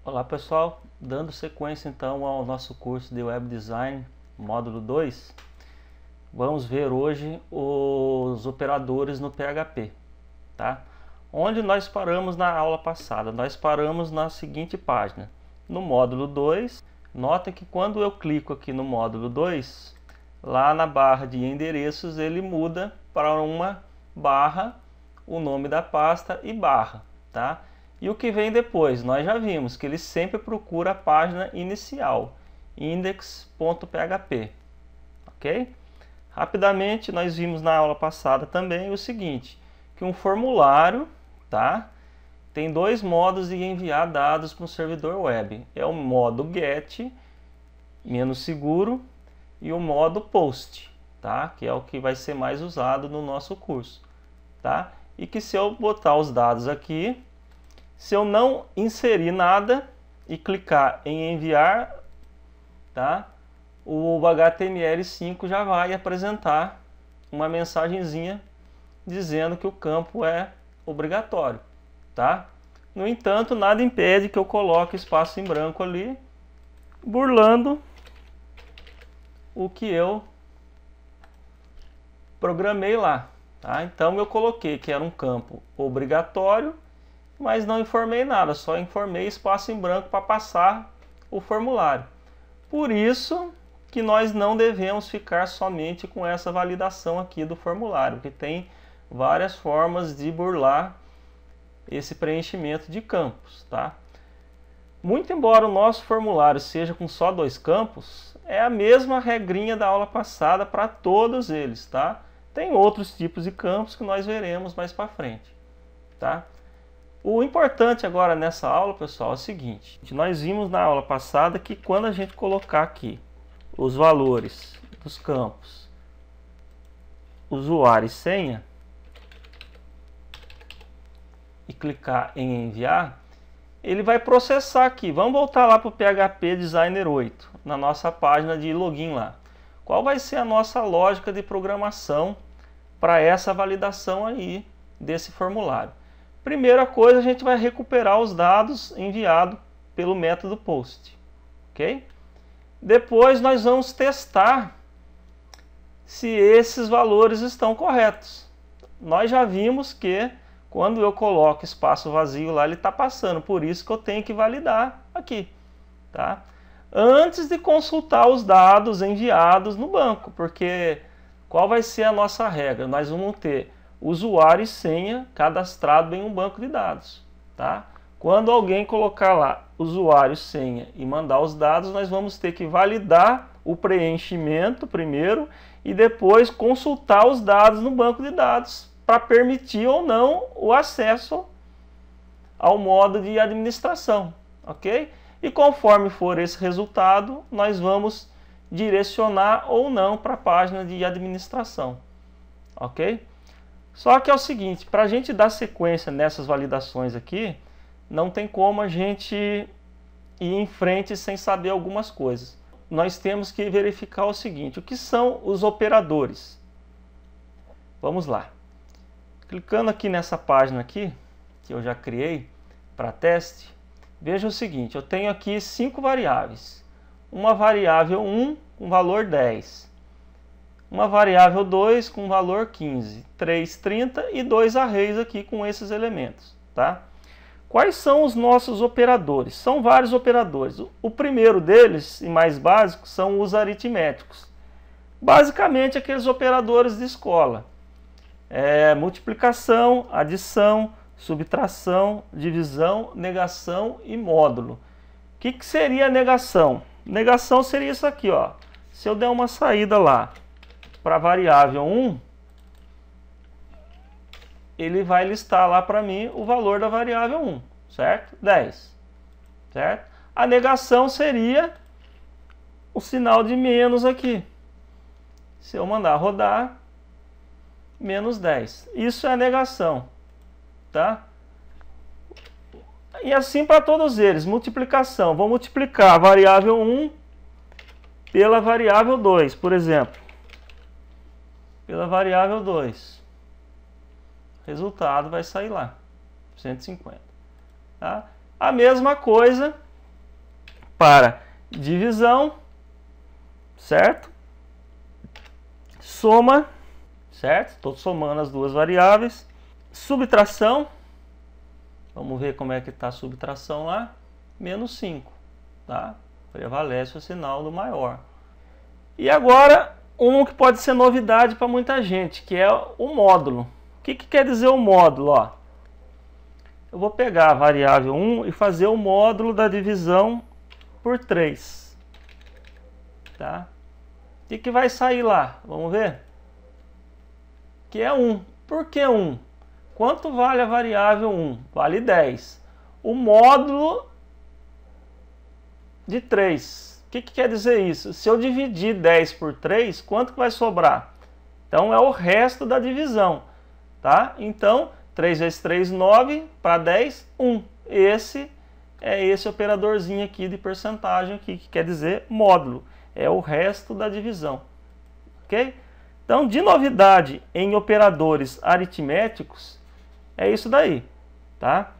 Olá pessoal, dando sequência então ao nosso curso de Web Design, módulo 2, vamos ver hoje os operadores no PHP, tá? Onde nós paramos na aula passada? Nós paramos na seguinte página, no módulo 2, notem que quando eu clico aqui no módulo 2, lá na barra de endereços ele muda para uma barra, o nome da pasta e barra, tá? E o que vem depois? Nós já vimos que ele sempre procura a página inicial, index.php, ok? Rapidamente, nós vimos na aula passada também o seguinte, que um formulário, tá? Tem dois modos de enviar dados para um servidor web. É o modo GET, menos seguro, e o modo POST, tá? Que é o que vai ser mais usado no nosso curso, tá? E que se eu botar os dados aqui, se eu não inserir nada e clicar em enviar, tá? O HTML5 já vai apresentar uma mensagenzinha dizendo que o campo é obrigatório, tá? No entanto, nada impede que eu coloque espaço em branco ali, burlando o que eu programei lá, tá? Então eu coloquei que era um campo obrigatório, mas não informei nada, só informei espaço em branco para passar o formulário. Por isso que nós não devemos ficar somente com essa validação aqui do formulário, que tem várias formas de burlar esse preenchimento de campos, tá? Muito embora o nosso formulário seja com só dois campos, é a mesma regrinha da aula passada para todos eles, tá? Tem outros tipos de campos que nós veremos mais para frente, tá? O importante agora nessa aula, pessoal, é o seguinte. Nós vimos na aula passada que quando a gente colocar aqui os valores dos campos usuário e senha e clicar em enviar, ele vai processar aqui. Vamos voltar lá para o PHP Designer 8, na nossa página de login lá. Qual vai ser a nossa lógica de programação para essa validação aí desse formulário? Primeira coisa, a gente vai recuperar os dados enviados pelo método POST, ok? Depois nós vamos testar se esses valores estão corretos. Nós já vimos que quando eu coloco espaço vazio lá, ele está passando, por isso que eu tenho que validar aqui, tá? Antes de consultar os dados enviados no banco, porque qual vai ser a nossa regra? Nós vamos ter usuário e senha cadastrado em um banco de dados, tá? Quando alguém colocar lá usuário, senha e mandar os dados, nós vamos ter que validar o preenchimento primeiro e depois consultar os dados no banco de dados para permitir ou não o acesso ao modo de administração, ok? E conforme for esse resultado, nós vamos direcionar ou não para a página de administração, ok? Só que é o seguinte, para a gente dar sequência nessas validações aqui, não tem como a gente ir em frente sem saber algumas coisas. Nós temos que verificar o seguinte, o que são os operadores? Vamos lá. Clicando aqui nessa página aqui, que eu já criei para teste, veja o seguinte, eu tenho aqui 5 variáveis. Uma variável 1 com valor 10. Uma variável 2 com valor 15, 3, 30 e 2 arrays aqui com esses elementos, tá? Quais são os nossos operadores? São vários operadores. O primeiro deles, e mais básico, são os aritméticos. Basicamente, aqueles operadores de escola. Multiplicação, adição, subtração, divisão, negação e módulo. O que seria negação? Negação seria isso aqui, ó. Se eu der uma saída lá para a variável 1, ele vai listar lá para mim o valor da variável 1, certo? 10, certo? A negação seria o sinal de menos aqui. Se eu mandar rodar, menos 10. Isso é a negação, tá? E assim para todos eles. Multiplicação. Vou multiplicar a variável 1 pela variável 2, por exemplo. Pela variável 2. Resultado vai sair lá, 150. Tá? A mesma coisa para divisão, certo? Soma, certo? Estou somando as duas variáveis. Subtração, vamos ver como é que está a subtração lá, menos 5, tá? Prevalece o sinal do maior. E agora, um que pode ser novidade para muita gente, que é o módulo. O que quer dizer o módulo? Ó, eu vou pegar a variável 1 e fazer o módulo da divisão por 3. Tá? O que vai sair lá? Vamos ver? Que é 1. Por que 1? Quanto vale a variável 1? Vale 10. O módulo de 3. O que quer dizer isso? Se eu dividir 10 por 3, quanto que vai sobrar? Então é o resto da divisão. Tá? Então, 3 vezes 3, 9, para 10, 1. Esse é esse operadorzinho aqui de porcentagem aqui, que quer dizer módulo. É o resto da divisão. Ok? Então, de novidade em operadores aritméticos, é isso daí. Tá?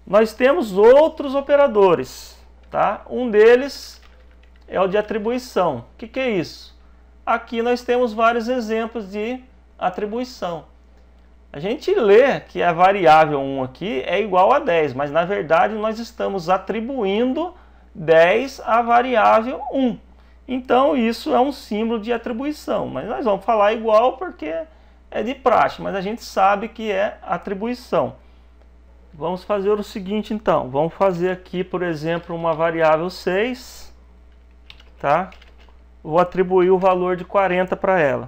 Nós temos outros operadores. Tá? Um deles é o de atribuição. O que é isso? Aqui nós temos vários exemplos de atribuição. A gente lê que a variável 1 aqui é igual a 10, mas na verdade nós estamos atribuindo 10 à variável 1. Então isso é um símbolo de atribuição, mas nós vamos falar igual porque é de praxe, mas a gente sabe que é atribuição. Vamos fazer o seguinte então, vamos fazer aqui, por exemplo, uma variável 6, tá? Vou atribuir o valor de 40 para ela.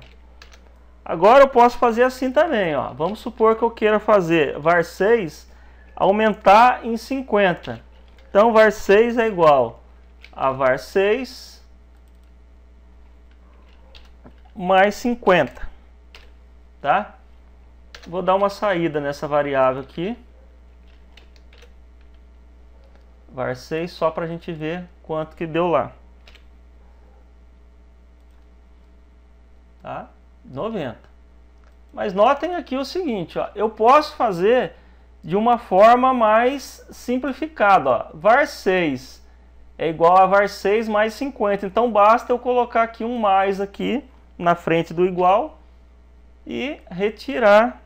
Agora eu posso fazer assim também, ó. Vamos supor que eu queira fazer var6 aumentar em 50. Então var6 é igual a var6 mais 50, tá? Vou dar uma saída nessa variável aqui. var6 só para a gente ver quanto que deu lá. Tá? 90. Mas notem aqui o seguinte, ó, eu posso fazer de uma forma mais simplificada. Ó. var6 é igual a var6 mais 50. Então basta eu colocar aqui um mais aqui na frente do igual e retirar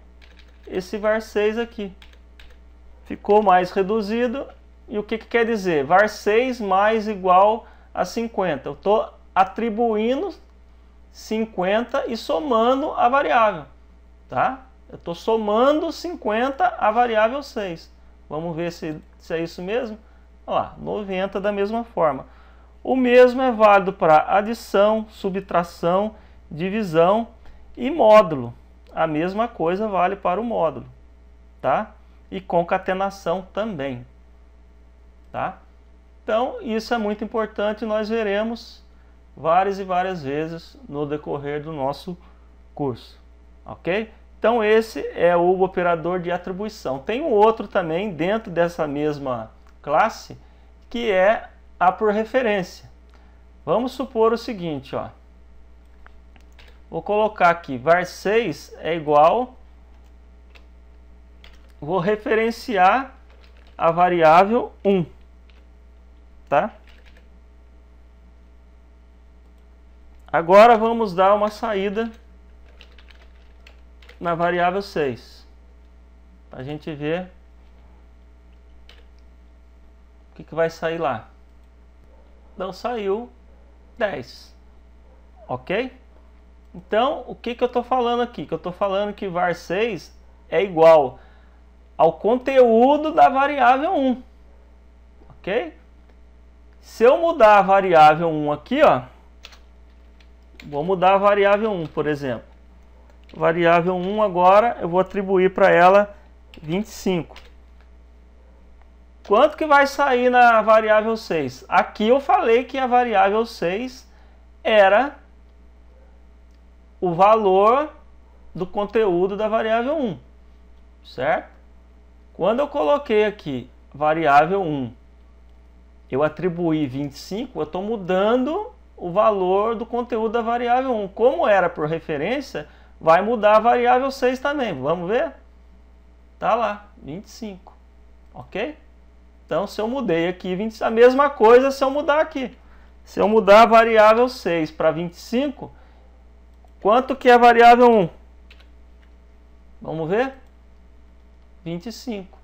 esse var6 aqui. Ficou mais reduzido. E o que quer dizer? var6 mais igual a 50. Eu estou atribuindo 50 e somando a variável, tá? Eu estou somando 50 a variável 6. Vamos ver se é isso mesmo? Olha lá, 90 da mesma forma. O mesmo é válido para adição, subtração, divisão e módulo. A mesma coisa vale para o módulo, tá? E concatenação também, tá? Então, isso é muito importante, nós veremos várias e várias vezes no decorrer do nosso curso, ok? Então esse é o operador de atribuição. Tem um outro também dentro dessa mesma classe, que é a por referência. Vamos supor o seguinte, ó. Vou colocar aqui, var6 é igual, vou referenciar a variável 1, tá? Agora vamos dar uma saída na variável 6. Para a gente ver o que vai sair lá. Então saiu 10. Ok? Então o que eu estou falando aqui? Que eu estou falando que var6 é igual ao conteúdo da variável 1. Ok? Se eu mudar a variável 1 aqui, ó. Vou mudar a variável 1, por exemplo. Variável 1 agora eu vou atribuir para ela 25. Quanto que vai sair na variável 6? Aqui eu falei que a variável 6 era o valor do conteúdo da variável 1. Certo? Quando eu coloquei aqui variável 1, eu atribuí 25, eu estou mudando o valor do conteúdo da variável 1. Como era por referência, vai mudar a variável 6 também. Vamos ver? Tá lá, 25. Ok? Então, se eu mudei aqui 20, a mesma coisa se eu mudar aqui. Se eu mudar a variável 6 para 25, quanto que é a variável 1? Vamos ver? 25,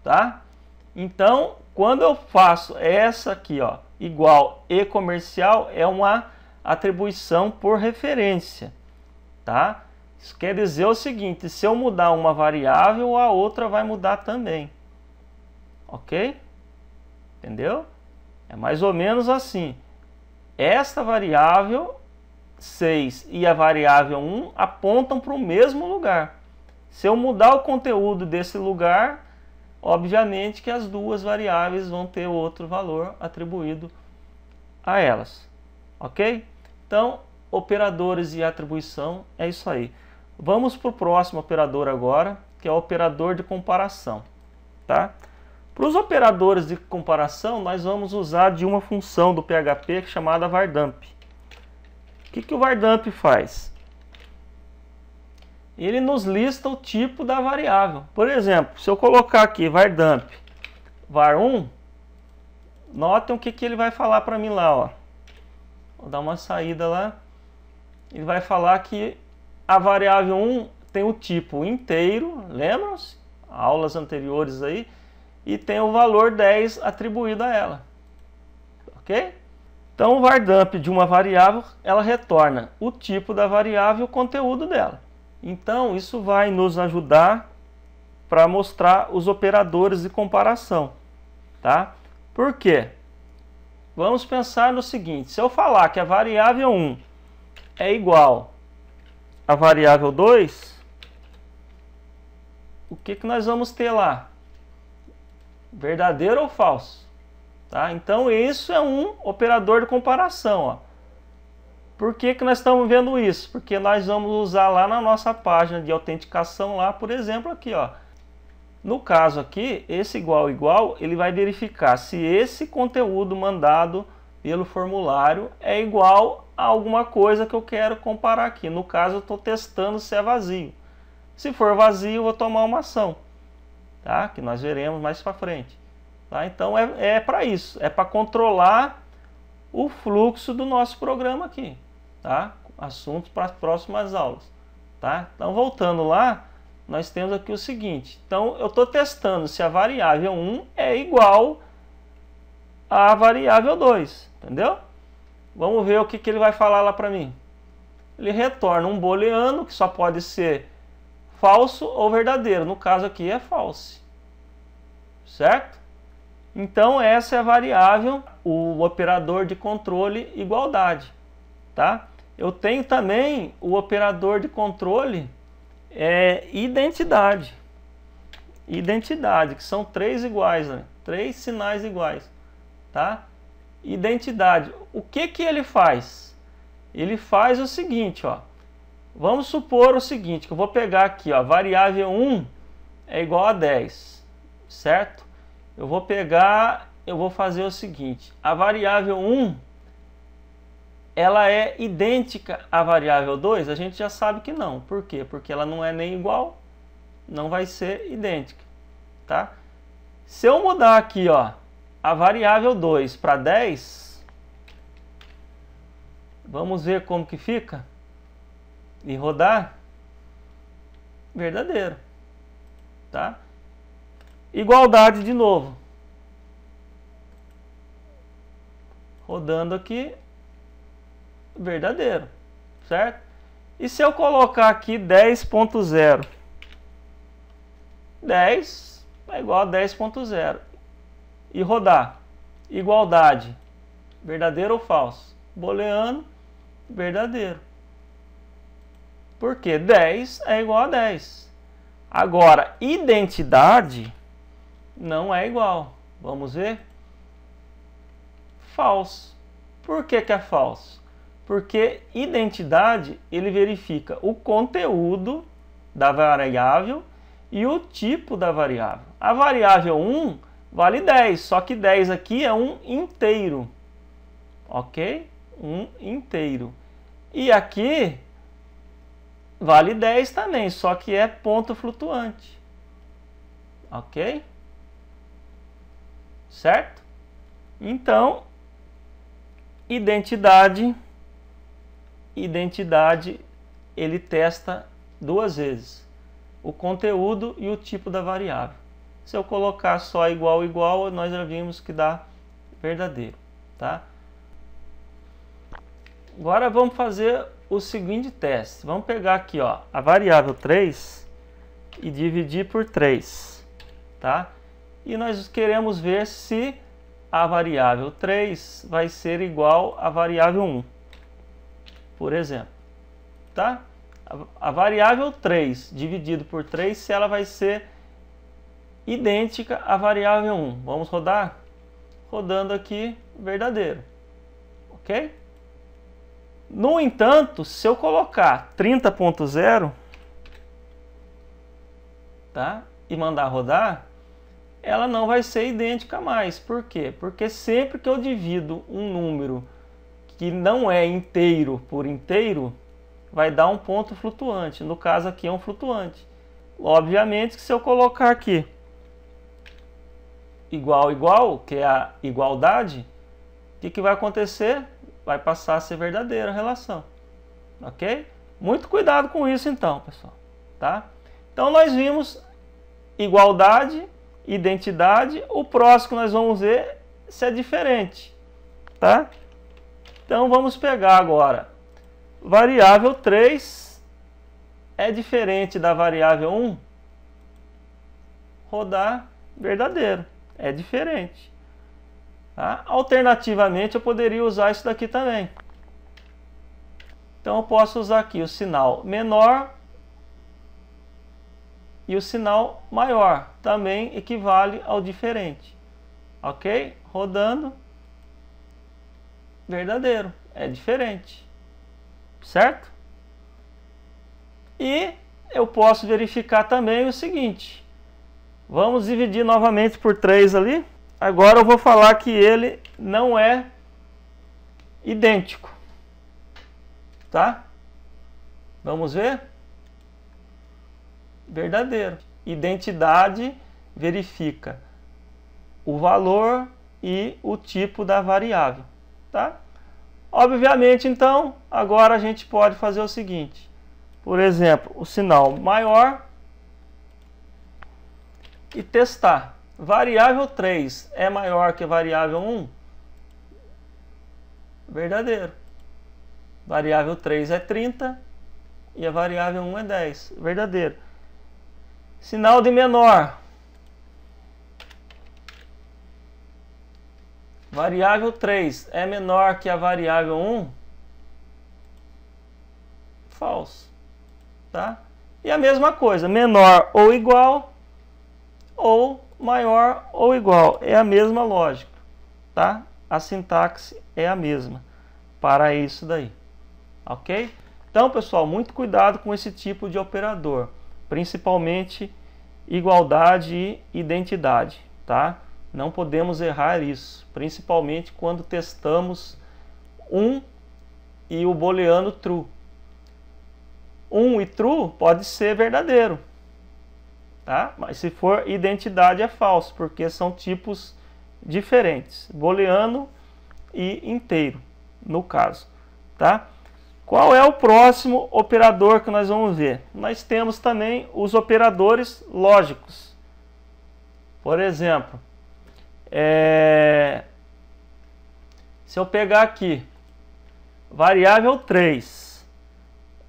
tá? Então, quando eu faço essa aqui, ó, igual e comercial, é uma atribuição por referência, tá? Isso quer dizer o seguinte, se eu mudar uma variável, a outra vai mudar também. Ok? Entendeu? É mais ou menos assim. Esta variável 6 e a variável 1 apontam para o mesmo lugar. Se eu mudar o conteúdo desse lugar, obviamente que as duas variáveis vão ter outro valor atribuído a elas. Ok? Então, operadores e atribuição é isso aí. Vamos para o próximo operador agora, que é o operador de comparação. Tá? Para os operadores de comparação, nós vamos usar de uma função do PHP chamada vardump. O que o vardump faz? Ele nos lista o tipo da variável. Por exemplo, se eu colocar aqui vardump var1, notem o que ele vai falar para mim lá. Ó. Vou dar uma saída lá. Ele vai falar que a variável 1 tem o tipo inteiro, lembram-se? Aulas anteriores aí. E tem o valor 10 atribuído a ela. Ok? Então, o vardump de uma variável, ela retorna o tipo da variável e o conteúdo dela. Então, isso vai nos ajudar para mostrar os operadores de comparação. Tá? Por quê? Vamos pensar no seguinte, se eu falar que a variável 1 é igual à variável 2, o que nós vamos ter lá? Verdadeiro ou falso? Tá? Então, isso é um operador de comparação. Ó. Por que nós estamos vendo isso? Porque nós vamos usar lá na nossa página de autenticação, lá, por exemplo, aqui. Ó. No caso aqui, esse igual, ele vai verificar se esse conteúdo mandado pelo formulário é igual a alguma coisa que eu quero comparar aqui. No caso, eu estou testando se é vazio. Se for vazio, eu vou tomar uma ação. Tá? Que nós veremos mais para frente. Tá? Então é para isso, é para controlar o fluxo do nosso programa aqui. Tá? Assuntos para as próximas aulas. Tá? Então voltando lá, nós temos aqui o seguinte. Então eu estou testando se a variável 1 é igual à variável 2. Entendeu? Vamos ver o que ele vai falar lá para mim. Ele retorna um booleano que só pode ser falso ou verdadeiro. No caso aqui é false. Certo? Então essa é a variável, o operador de controle igualdade. Tá? Eu tenho também o operador de controle identidade. Identidade, que são 3 iguais, né? 3 sinais iguais. Tá? Identidade. O que ele faz? Ele faz o seguinte, ó. Vamos supor o seguinte, que eu vou pegar aqui, ó, variável 1 é igual a 10, certo? Eu vou pegar, eu vou fazer o seguinte, a variável 1, ela é idêntica à variável 2? A gente já sabe que não. Por quê? Porque ela não é nem igual, não vai ser idêntica, tá? Se eu mudar aqui, ó, a variável 2 para 10, vamos ver como que fica? E rodar, verdadeiro, tá? Igualdade de novo. Rodando aqui, verdadeiro, certo? E se eu colocar aqui 10.0? 10 é igual a 10.0. E rodar, igualdade, verdadeiro ou falso? Booleano, verdadeiro. Porque 10 é igual a 10. Agora, identidade não é igual. Vamos ver? Falso. Por que é falso? Porque identidade, ele verifica o conteúdo da variável e o tipo da variável. A variável 1 vale 10, só que 10 aqui é um inteiro. Ok? Um inteiro. E aqui vale 10 também, só que é ponto flutuante. Ok? certo? Então, identidade, ele testa duas vezes, o conteúdo e o tipo da variável. Se eu colocar só igual, igual, nós já vimos que dá verdadeiro, tá? Agora vamos fazer o seguinte teste. Vamos pegar aqui, ó, a variável 3 e dividir por 3, tá? E nós queremos ver se a variável 3 vai ser igual à variável 1, por exemplo, tá? A variável 3 dividido por 3, se ela vai ser idêntica à variável 1. Vamos rodar? Rodando aqui, verdadeiro, ok? No entanto, se eu colocar 30.0, tá? E mandar rodar, ela não vai ser idêntica mais. Por quê? Porque sempre que eu divido um número que não é inteiro por inteiro, vai dar um ponto flutuante. No caso aqui é um flutuante. Obviamente que se eu colocar aqui igual, igual, que é a igualdade, o que vai acontecer? Vai passar a ser verdadeira a relação. Ok? Muito cuidado com isso então, pessoal. Tá? Então nós vimos igualdade, identidade. O próximo que nós vamos ver se é diferente. Tá? Então vamos pegar agora. Variável 3 é diferente da variável 1? Rodar, verdadeiro. É diferente. Tá? Alternativamente, eu poderia usar isso daqui também. Então, eu posso usar aqui o sinal menor e o sinal maior. Também equivale ao diferente. Ok? Rodando, verdadeiro. É diferente. Certo? E eu posso verificar também o seguinte. Vamos dividir novamente por 3 ali. Agora eu vou falar que ele não é idêntico. Tá? Vamos ver? Verdadeiro. Identidade verifica o valor e o tipo da variável. Tá? Obviamente, então, agora a gente pode fazer o seguinte. Por exemplo, o sinal maior e testar. Variável 3 é maior que a variável 1? Verdadeiro. Variável 3 é 30 e a variável 1 é 10. Verdadeiro. Sinal de menor. Variável 3 é menor que a variável 1? Falso. Tá? E a mesma coisa, menor ou igual ou maior ou igual. É a mesma lógica. Tá? A sintaxe é a mesma para isso daí. Ok? Então, pessoal, muito cuidado com esse tipo de operador. Principalmente igualdade e identidade. Tá? Não podemos errar isso, principalmente quando testamos 1 e o booleano true. 1 e true pode ser verdadeiro, tá? Mas se for identidade é falso, porque são tipos diferentes, booleano e inteiro, no caso, tá? Qual é o próximo operador que nós vamos ver? Nós temos também os operadores lógicos. Por exemplo, se eu pegar aqui, variável 3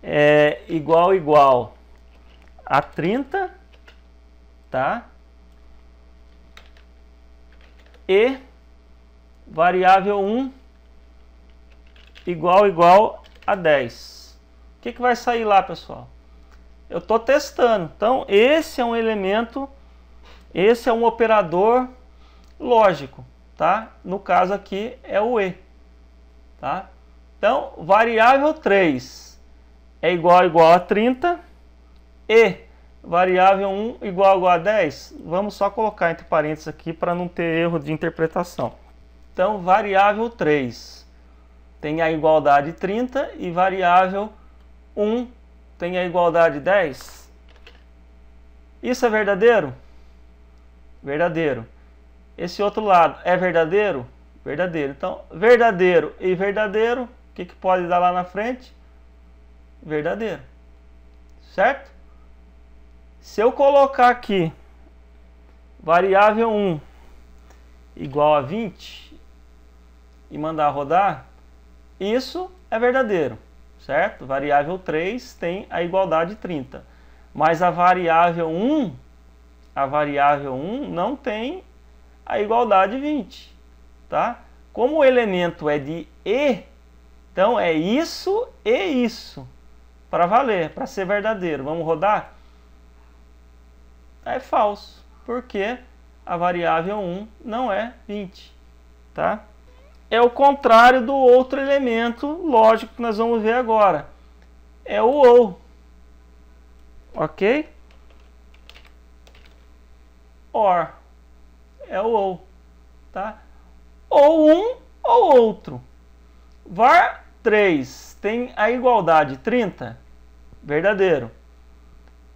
é igual a 30, tá? E variável 1 igual a 10. O que vai sair lá, pessoal? Eu estou testando. Então, esse é um elemento, esse é um operador lógico, tá? No caso aqui é o E, tá? Então, variável 3 é igual a 30 e variável 1 igual a 10. Vamos só colocar entre parênteses aqui para não ter erro de interpretação. Então, variável 3 tem a igualdade 30 e variável 1 tem a igualdade 10. Isso é verdadeiro? Verdadeiro. Esse outro lado é verdadeiro? Verdadeiro. Então, verdadeiro e verdadeiro, o que pode dar lá na frente? Verdadeiro. Certo? Se eu colocar aqui variável 1 igual a 20 e mandar rodar, isso é verdadeiro, certo? Variável 3 tem a igualdade 30, mas a variável 1 não tem a igualdade 20, tá? Como o elemento é de E, então é isso e isso, para valer, para ser verdadeiro. Vamos rodar? É falso, porque a variável 1 não é 20, tá? É o contrário do outro elemento lógico que nós vamos ver agora. É o OU. Ok? OR. É o OU. Tá? Ou um ou outro. Var 3 tem a igualdade 30? Verdadeiro.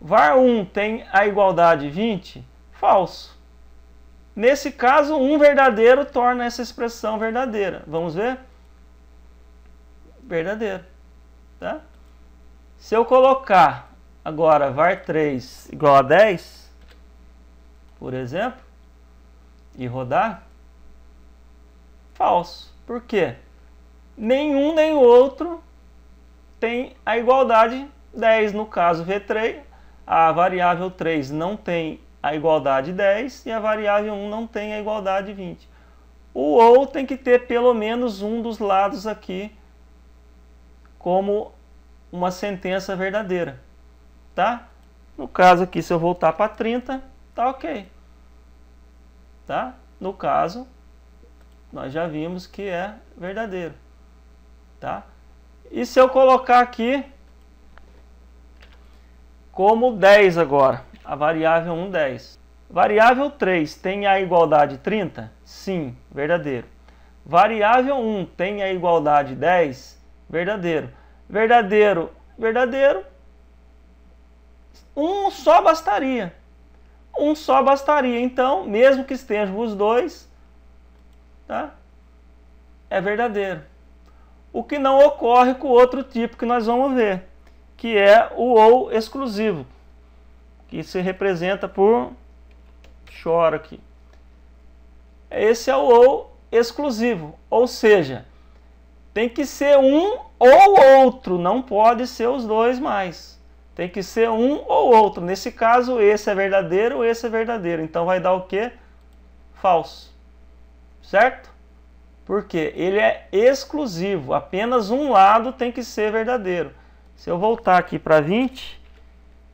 Var 1 tem a igualdade 20? Falso. Nesse caso, um verdadeiro torna essa expressão verdadeira. Vamos ver? Verdadeiro. Tá? Se eu colocar agora var 3 igual a 10, por exemplo, e rodar, falso. Por quê? Nenhum nem o outro tem a igualdade 10. No caso V3, a variável 3 não tem a igualdade 10 e a variável 1 não tem a igualdade 20. O OU tem que ter pelo menos um dos lados aqui como uma sentença verdadeira, tá? No caso aqui, se eu voltar para 30, tá ok. Tá? No caso, nós já vimos que é verdadeiro, tá? E se eu colocar aqui como 10 agora, a variável 1, 10. Variável 3 tem a igualdade 30? Sim, verdadeiro. Variável 1 tem a igualdade 10? Verdadeiro. Verdadeiro, verdadeiro. Um só bastaria. Um só bastaria. Então, mesmo que estejam os dois, tá? É verdadeiro. O que não ocorre com o outro tipo que nós vamos ver, que é o OU exclusivo, que se representa por chora aqui. Esse é o OU exclusivo, ou seja, tem que ser um ou outro, não pode ser os dois mais. Tem que ser um ou outro. Nesse caso, esse é verdadeiro, esse é verdadeiro. Então vai dar o quê? Falso. Certo? Porque ele é exclusivo. Apenas um lado tem que ser verdadeiro. Se eu voltar aqui para 20,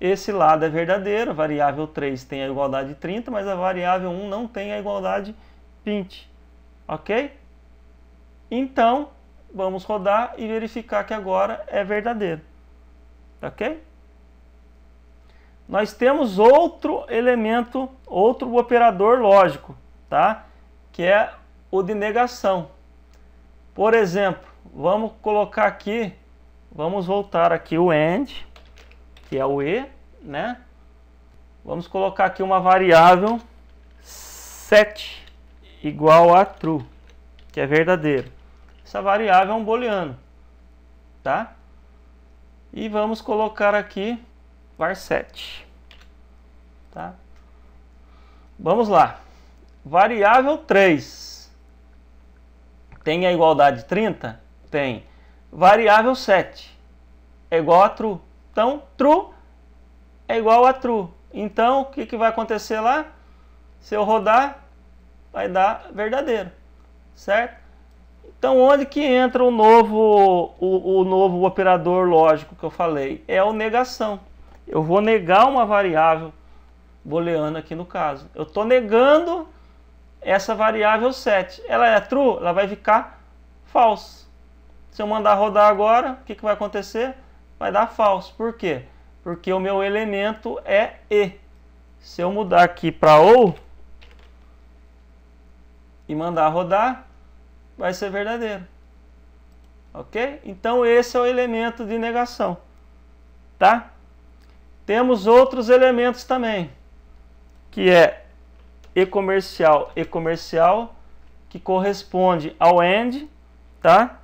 esse lado é verdadeiro. A variável 3 tem a igualdade 30, mas a variável 1 não tem a igualdade 20. Ok? Então, vamos rodar e verificar que agora é verdadeiro. Ok? Nós temos outro elemento, outro operador lógico, tá? Que é o de negação. Por exemplo, vamos colocar aqui, vamos voltar aqui o AND, que é o E, né? Vamos colocar aqui uma variável 7 igual a true, que é verdadeiro. Essa variável é um booleano, tá? E vamos colocar aqui var7, tá? Vamos lá. Variável 3 tem a igualdade 30? Tem. Variável 7 é igual a true. Então, true é igual a true. Então, o que vai acontecer lá? Se eu rodar, vai dar verdadeiro, certo? Então, onde que entra o novo operador lógico que eu falei? É o negação. Eu vou negar uma variável booleana aqui no caso. Eu estou negando essa variável 7. Ela é true? Ela vai ficar false. Se eu mandar rodar agora, o que vai acontecer? Vai dar false. Por quê? Porque o meu elemento é E. Se eu mudar aqui para OU e mandar rodar, vai ser verdadeiro. Ok? Então esse é o elemento de negação. Tá? Temos outros elementos também, que é e comercial, que corresponde ao AND, tá?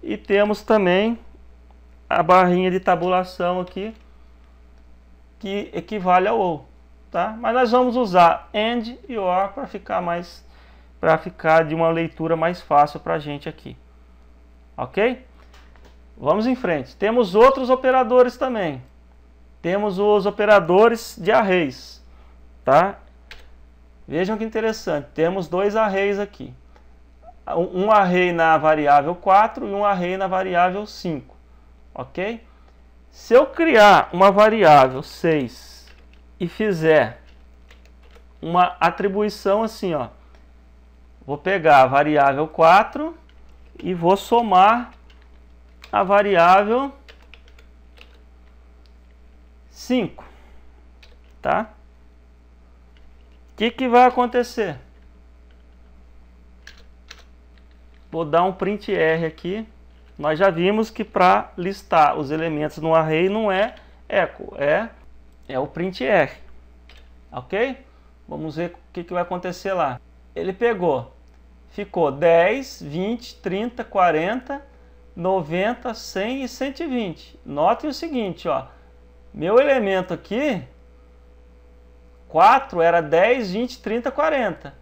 E temos também a barrinha de tabulação aqui, que equivale ao OR, tá? Mas nós vamos usar AND e OR para ficar de uma leitura mais fácil para a gente aqui, ok? Vamos em frente. Temos outros operadores também. Temos os operadores de arrays, tá? Vejam que interessante. Temos dois arrays aqui. Um array na variável 4 e um array na variável 5, ok? Se eu criar uma variável 6 e fizer uma atribuição assim, ó, vou pegar a variável 4 e vou somar a variável 5, tá? O que vai acontecer? Vou dar um print R aqui. Nós já vimos que para listar os elementos no array não é echo, é o print R, ok? Vamos ver o que vai acontecer lá. Ele ficou 10, 20, 30, 40, 90, 100 e 120. Notem o seguinte, ó, meu elemento aqui, 4 era 10, 20, 30, 40,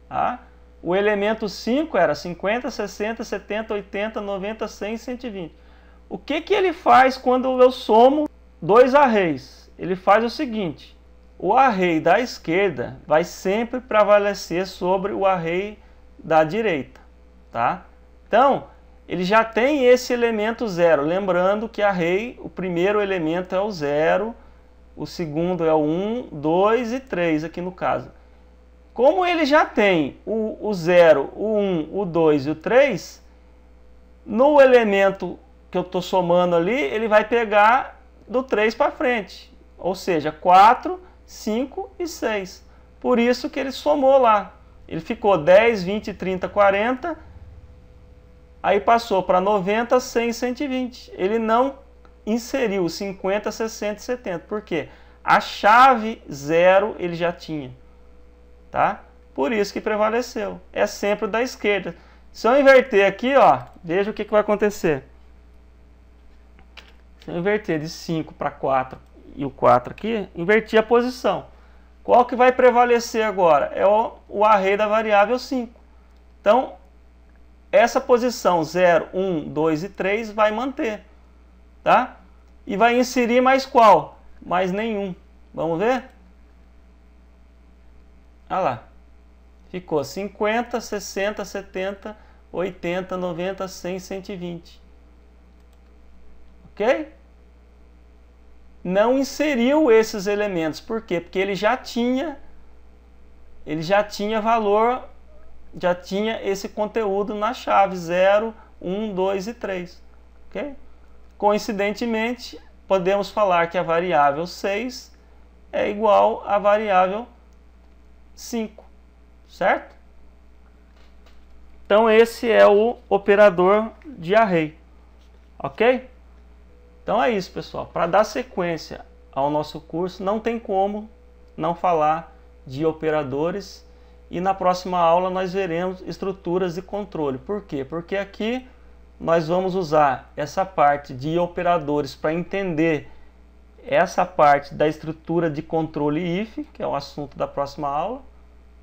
tá? O elemento 5 era 50, 60, 70, 80, 90, 100 e 120. O que ele faz quando eu somo dois arrays? Ele faz o seguinte, o array da esquerda vai sempre prevalecer sobre o array da direita, tá? Então, ele já tem esse elemento 0. Lembrando que array, o primeiro elemento é o 0, o segundo é o 1, 2 e 3 aqui no caso. Como ele já tem o 0, o 1, o 2 e o 3, no elemento que eu estou somando ali, ele vai pegar do 3 para frente. Ou seja, 4, 5 e 6. Por isso que ele somou lá. Ele ficou 10, 20, 30, 40, aí passou para 90, 100 e 120. Ele não inseriu 50, 60 e 70. Por quê? A chave 0 ele já tinha. Tá? Por isso que prevaleceu. É sempre o da esquerda. Se eu inverter aqui, ó, veja o que vai acontecer. Se eu inverter de 5 para 4 e o 4 aqui, inverti a posição. Qual que vai prevalecer agora? É o array da variável 5. Então, essa posição 0, 1, 2 e 3 vai manter. Tá? E vai inserir mais qual? Mais nenhum. Vamos ver? Olha lá, ficou 50, 60, 70, 80, 90, 100, 120. Ok? Não inseriu esses elementos. Por quê? Porque ele já tinha valor, já tinha esse conteúdo na chave 0, 1, 2 e 3. Ok? Coincidentemente, podemos falar que a variável 6 é igual à variável 5, certo? Então esse é o operador de array, ok? Então é isso, pessoal. Para dar sequência ao nosso curso, não tem como não falar de operadores, e na próxima aula nós veremos estruturas de controle. Por quê? Porque aqui nós vamos usar essa parte de operadores para entender essa parte da estrutura de controle if, que é o assunto da próxima aula,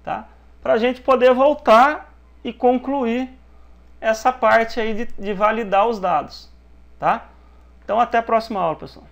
tá? Para a gente poder voltar e concluir essa parte aí de validar os dados, tá? Então até a próxima aula, pessoal.